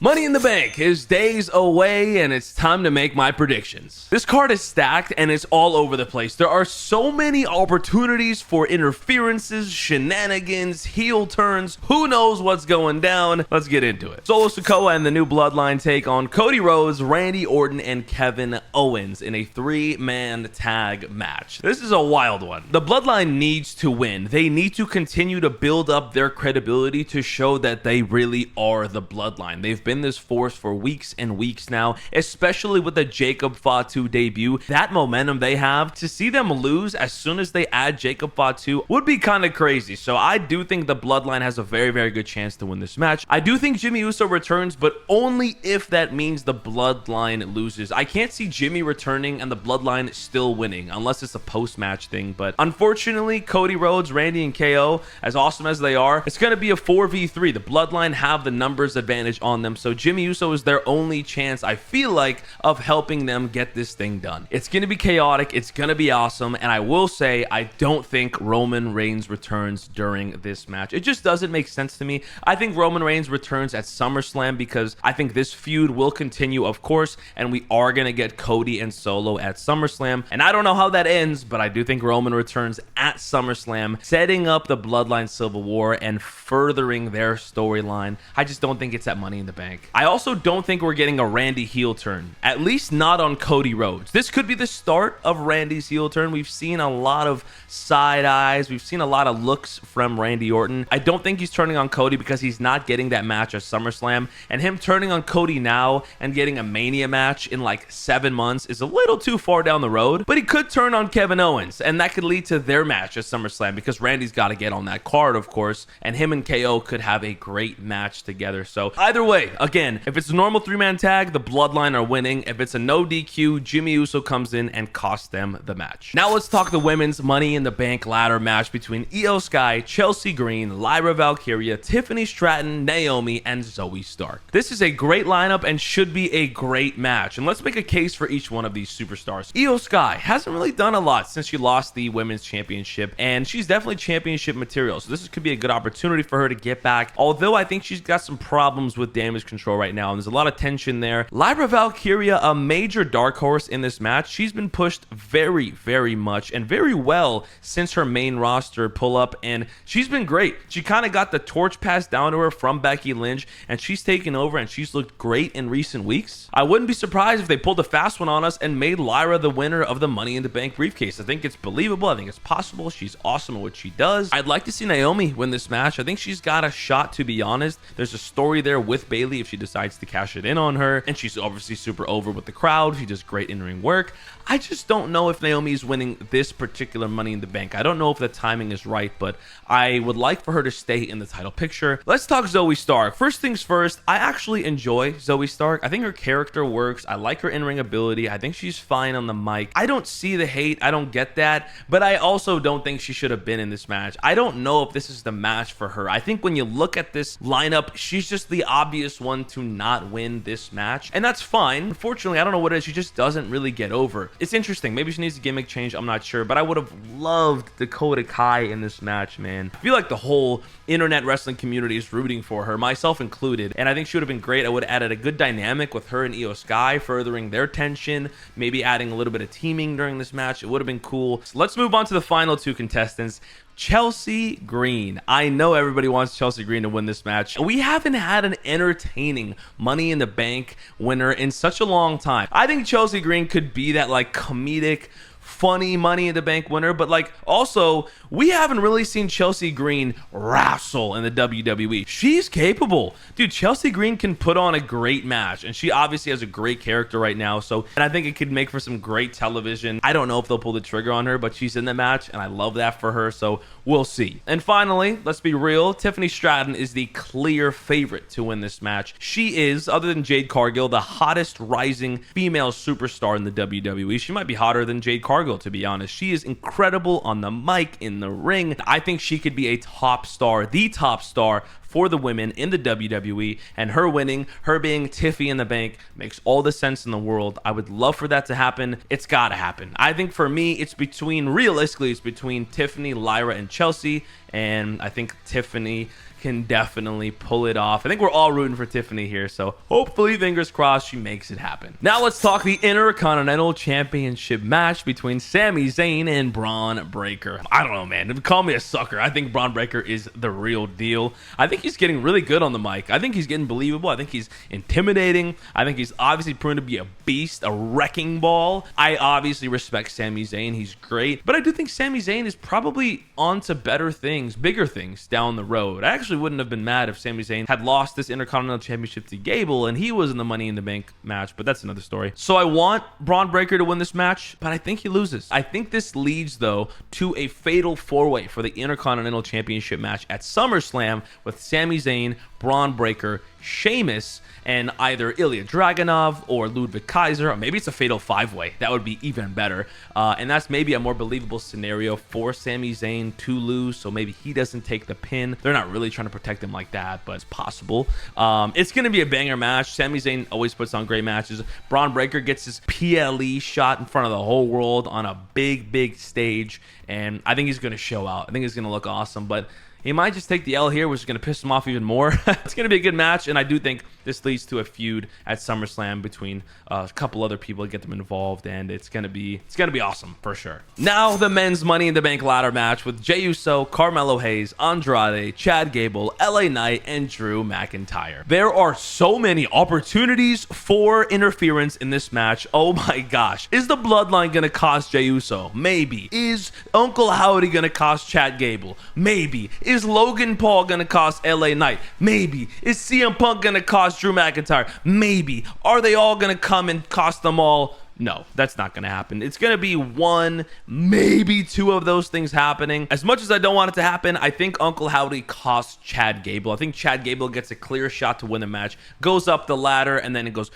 Money in the Bank is days away and it's time to make my predictions. This card is stacked and it's all over the place. There are so many opportunities for interferences, shenanigans, heel turns. Who knows what's going down? Let's get into it. Solo Sikoa and the new Bloodline take on Cody Rhodes, Randy Orton, and Kevin Owens in a 3-man tag match. This is a wild one. The Bloodline needs to win. They need to continue to build up their credibility to show that they really are the Bloodline. They've been this force for weeks and weeks now, especially with the Jacob Fatu debut. That momentum they have, to see them lose as soon as they add Jacob Fatu would be kind of crazy. So I do think the Bloodline has a very, very good chance to win this match. I do think Jimmy Uso returns, but only if that means the Bloodline loses. I can't see Jimmy returning and the Bloodline still winning unless it's a post-match thing. But unfortunately, Cody Rhodes, Randy, and KO, as awesome as they are, it's going to be a 4v3. The Bloodline have the numbers advantage on them. So Jimmy Uso is their only chance, I feel like, of helping them get this thing done. It's going to be chaotic. It's going to be awesome. And I will say, I don't think Roman Reigns returns during this match. It just doesn't make sense to me. I think Roman Reigns returns at SummerSlam because I think this feud will continue, of course, and we are going to get Cody and Solo at SummerSlam. And I don't know how that ends, but I do think Roman returns at SummerSlam, setting up the Bloodline Civil War and furthering their storyline. I just don't think it's at Money in the Bank. I also don't think we're getting a Randy heel turn, at least not on Cody Rhodes. This could be the start of Randy's heel turn. We've seen a lot of side eyes. We've seen a lot of looks from Randy Orton. I don't think he's turning on Cody because he's not getting that match at SummerSlam, and him turning on Cody now and getting a Mania match in like 7 months is a little too far down the road. But he could turn on Kevin Owens, and that could lead to their match at SummerSlam because Randy's got to get on that card, of course, and him and KO could have a great match together. So either way, again, if it's a normal 3-man tag, the Bloodline are winning. If it's a no DQ, Jimmy Uso comes in and costs them the match. Now let's talk the women's Money in the Bank ladder match between Io Sky, Chelsea Green, Lyra Valkyria, Tiffany Stratton, Naomi, and Zoey Stark. This is a great lineup and should be a great match. And let's make a case for each one of these superstars. Io Sky hasn't really done a lot since she lost the women's championship, and she's definitely championship material. So this could be a good opportunity for her to get back. Although I think she's got some problems with damage control right now, and there's a lot of tension there. Lyra Valkyria, a major dark horse in this match. She's been pushed very, very much and very well since her main roster pull-up, and she's been great. She kind of got the torch passed down to her from Becky Lynch, and she's taken over, and she's looked great in recent weeks. I wouldn't be surprised if they pulled a fast one on us and made Lyra the winner of the Money in the Bank briefcase. I think it's believable. I think it's possible. She's awesome at what she does. I'd like to see Naomi win this match. I think she's got a shot, to be honest. There's a story there with Bayley if she decides to cash it in on her, and she's obviously super over with the crowd. She does great in-ring work. I just don't know if Naomi is winning this particular Money in the Bank. I don't know if the timing is right, but I would like for her to stay in the title picture. Let's talk Zoey Stark. First things first, I actually enjoy Zoey Stark. I think her character works. I like her in-ring ability. I think she's fine on the mic. I don't see the hate. I don't get that, but I also don't think she should have been in this match. I don't know if this is the match for her. I think when you look at this lineup, she's just the obvious one to not win this match, and that's fine. Unfortunately, I don't know what it is. She just doesn't really get over. It's interesting. Maybe she needs a gimmick change. I'm not sure, but I would have loved Dakota Kai in this match, man. I feel like the whole internet wrestling community is rooting for her, myself included, and I think she would have been great. I would have added a good dynamic with her and Io Sky, furthering their tension, maybe adding a little bit of teaming during this match. It would have been cool. So let's move on to the final two contestants. Chelsea Green. I know everybody wants Chelsea Green to win this match. We haven't had an entertaining Money in the Bank winner in such a long time. I think Chelsea Green could be that like comedic, funny Money in the Bank winner, but like also we haven't really seen Chelsea Green wrestle in the WWE. She's capable. Dude, Chelsea Green can put on a great match, and she obviously has a great character right now, so, and I think it could make for some great television. I don't know if they'll pull the trigger on her, but she's in the match, and I love that for her, so we'll see. And finally, let's be real, Tiffany Stratton is the clear favorite to win this match. She is, other than Jade Cargill, the hottest rising female superstar in the WWE. She might be hotter than Jade Cargill, to be honest. She is incredible on the mic, in the ring. I think she could be a top star, the top star for the women in the WWE, and her winning, her being Tiffy in the Bank, makes all the sense in the world. I would love for that to happen. It's gotta happen. I think for me, it's between, realistically, it's between Tiffany, Lyra, and Chelsea, and I think Tiffany can definitely pull it off. I think we're all rooting for Tiffany here, so hopefully, fingers crossed, she makes it happen. Now let's talk the Intercontinental Championship match between Sami Zayn and Bron Breakker. I don't know, man. Call me a sucker. I think Bron Breakker is the real deal. I think he's getting really good on the mic. I think he's getting believable. I think he's intimidating. I think he's obviously proven to be a beast, a wrecking ball. I obviously respect Sami Zayn. He's great. But I do think Sami Zayn is probably on to better things, bigger things down the road. I actually wouldn't have been mad if Sami Zayn had lost this Intercontinental Championship to Gable and he was in the Money in the Bank match, but that's another story. So I want Bron Breakker to win this match, but I think he loses. I think this leads, though, to a fatal four-way for the Intercontinental Championship match at SummerSlam with Sami Zayn, Bron Breakker, Sheamus, and either Ilya Dragunov or Ludwig Kaiser, or maybe it's a fatal five-way. That would be even better. And that's maybe a more believable scenario for Sami Zayn to lose, so maybe he doesn't take the pin. They're not really trying to protect him like that, but it's possible. It's going to be a banger match. Sami Zayn always puts on great matches. Bron Breakker gets his PLE shot in front of the whole world on a big, big stage, and I think he's going to show out. I think he's going to look awesome, but he might just take the L here, which is going to piss him off even more. It's going to be a good match, and I do think this leads to a feud at SummerSlam between a couple other people to get them involved, and it's going to be awesome for sure. Now the men's Money in the Bank ladder match with Jey Uso, Carmelo Hayes, Andrade, Chad Gable, LA Knight, and Drew McIntyre. There are so many opportunities for interference in this match. Oh my gosh. Is the Bloodline going to cost Jey Uso? Maybe. Is Uncle Howdy going to cost Chad Gable? Maybe. Is Logan Paul going to cost LA Knight? Maybe. Is CM Punk going to cost Drew McIntyre? Maybe. Are they all going to come and cost them all? No, that's not going to happen. It's going to be one, maybe two of those things happening. As much as I don't want it to happen, I think Uncle Howdy costs Chad Gable. I think Chad Gable gets a clear shot to win the match, goes up the ladder, and then it goes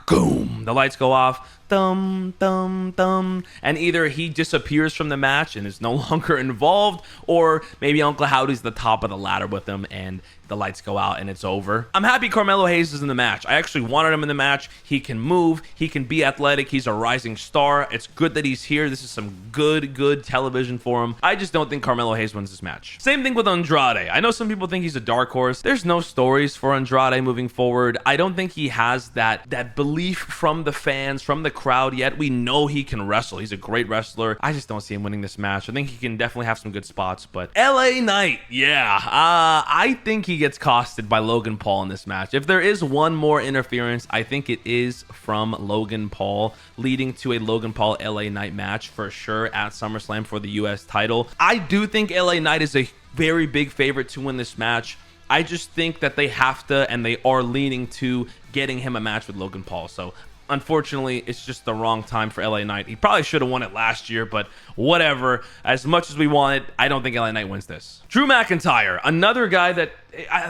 boom. The lights go off. Thumb, thumb, thumb. And either he disappears from the match and is no longer involved, or maybe Uncle Howdy's the top of the ladder with him and the lights go out and it's over. I'm happy Carmelo Hayes is in the match. I actually wanted him in the match. He can move. He can be athletic. He's a rising star. It's good that he's here. This is some good television for him. I just don't think Carmelo Hayes wins this match. Same thing with Andrade. I know some people think he's a dark horse. There's no stories for Andrade moving forward. I don't think he has that belief from the fans, from the crowd yet. We know he can wrestle. He's a great wrestler. I just don't see him winning this match. I think he can definitely have some good spots, but LA Knight, yeah. I think he gets costed by Logan Paul in this match. If there is one more interference, I think it is from Logan Paul, leading to a Logan Paul LA Knight match for sure at SummerSlam for the US title. I do think LA Knight is a very big favorite to win this match. I just think that they have to, and they are leaning to getting him a match with Logan Paul. So unfortunately, it's just the wrong time for LA Knight. He probably should have won it last year, but whatever. As much as we want it, I don't think LA Knight wins this. Drew McIntyre, another guy that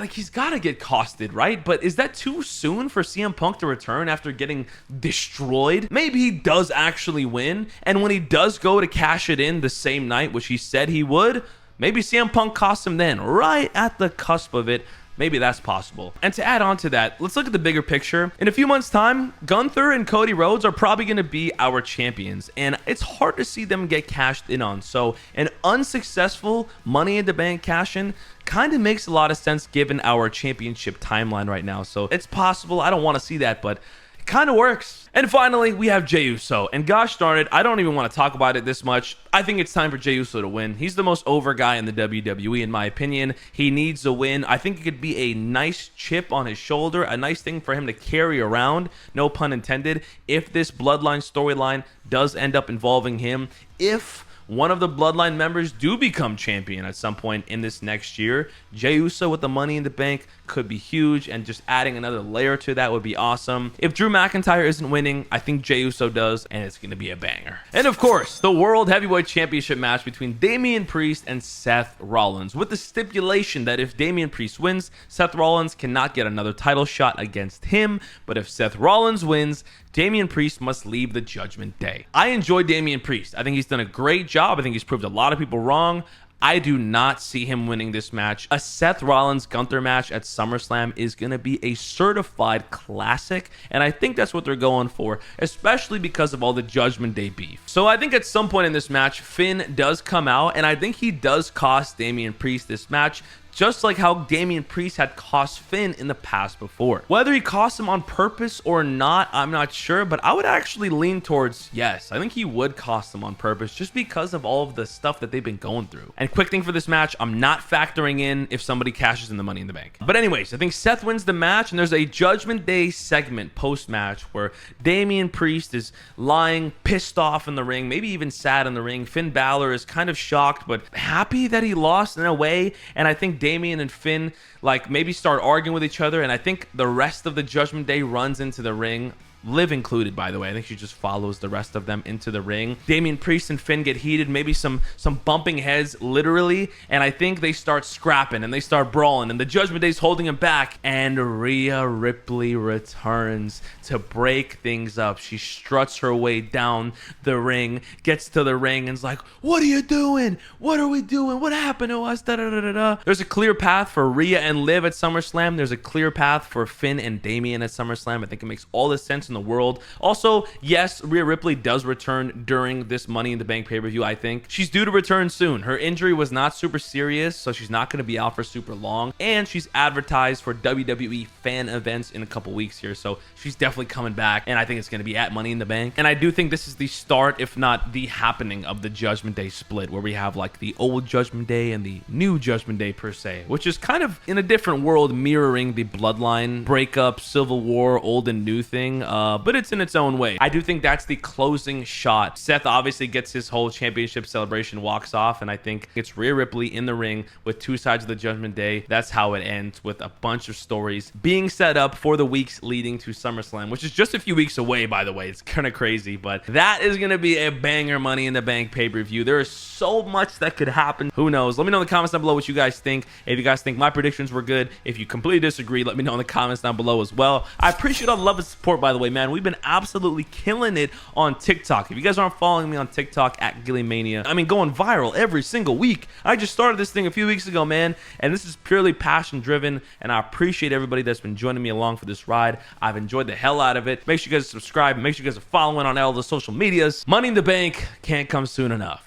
he's got to get costed, right? But is that too soon for CM Punk to return after getting destroyed? Maybe he does actually win, and when he does go to cash it in the same night, which he said he would, maybe CM Punk costs him then, right at the cusp of it. Maybe that's possible. And to add on to that, let's look at the bigger picture. In a few months' time, Gunther and Cody Rhodes are probably going to be our champions, and it's hard to see them get cashed in on. So an unsuccessful Money in the Bank cash-in kind of makes a lot of sense given our championship timeline right now. So it's possible. I don't want to see that, but it kind of works. And finally, we have Jey Uso. And gosh darn it, I don't even want to talk about it this much. I think it's time for Jey Uso to win. He's the most over guy in the WWE, in my opinion. He needs a win. I think it could be a nice chip on his shoulder, a nice thing for him to carry around, no pun intended, if this Bloodline storyline does end up involving him. If one of the Bloodline members do become champion at some point in this next year, Jey Uso with the Money in the Bank could be huge, and just adding another layer to that would be awesome. If Drew McIntyre isn't winning, I think Jey Uso does, and it's going to be a banger. And of course, the World Heavyweight Championship match between Damian Priest and Seth Rollins, with the stipulation that if Damian Priest wins, Seth Rollins cannot get another title shot against him, but if Seth Rollins wins, Damian Priest must leave the Judgment Day. I enjoy Damian Priest. I think he's done a great job. I think he's proved a lot of people wrong. I do not see him winning this match. A Seth Rollins-Gunther match at SummerSlam is going to be a certified classic, and I think that's what they're going for, especially because of all the Judgment Day beef. So I think at some point in this match, Finn does come out, and I think he does cost Damian Priest this match, just like how Damian Priest had cost Finn in the past before. Whether he cost him on purpose or not, I'm not sure, but I would actually lean towards yes. I think he would cost him on purpose just because of all of the stuff that they've been going through. And quick thing for this match, I'm not factoring in if somebody cashes in the Money in the Bank. But anyways, I think Seth wins the match, and there's a Judgment Day segment post-match where Damian Priest is lying pissed off in the ring, maybe even sad in the ring. Finn Balor is kind of shocked but happy that he lost in a way, and I think Damian and Finn like maybe start arguing with each other, and I think the rest of the Judgment Day runs into the ring. Liv included, by the way. I think she just follows the rest of them into the ring. Damian Priest and Finn get heated, maybe some bumping heads, literally, and I think they start scrapping and they start brawling, and the Judgment Day's holding him back, and Rhea Ripley returns to break things up. She struts her way down the ring, gets to the ring, and is like, "What are you doing? What are we doing? What happened to us?" Da, da, da, da, da. There's a clear path for Rhea and Liv at SummerSlam. There's a clear path for Finn and Damian at SummerSlam. I think it makes all the sense in the world. Also, yes, Rhea Ripley does return during this Money in the Bank pay-per-view. I think she's due to return soon. Her injury was not super serious, so she's not going to be out for super long, and she's advertised for WWE fan events in a couple weeks here, so she's definitely coming back, and I think it's going to be at Money in the Bank. And I do think this is the start, if not the happening, of the Judgment Day split, where we have like the old Judgment Day and the new Judgment Day per se, which is kind of in a different world, mirroring the Bloodline breakup, Civil War, old and new thing, but it's in its own way. I do think that's the closing shot. Seth obviously gets his whole championship celebration, walks off, and I think it's Rhea Ripley in the ring with two sides of the Judgment Day. That's how it ends, with a bunch of stories being set up for the weeks leading to SummerSlam, which is just a few weeks away, by the way. It's kind of crazy, but that is going to be a banger Money in the Bank pay-per-view. There is so much that could happen. Who knows? Let me know in the comments down below what you guys think. If you guys think my predictions were good, if you completely disagree, let me know in the comments down below as well. I appreciate all the love and support, by the way, man. We've been absolutely killing it on TikTok. If you guys aren't following me on TikTok at GilyMania, I mean, going viral every single week. I just started this thing a few weeks ago, man, and this is purely passion driven, and I appreciate everybody that's been joining me along for this ride. I've enjoyed the hell out of it. Make sure you guys subscribe. Make sure you guys are following on all the social medias. Money in the Bank can't come soon enough.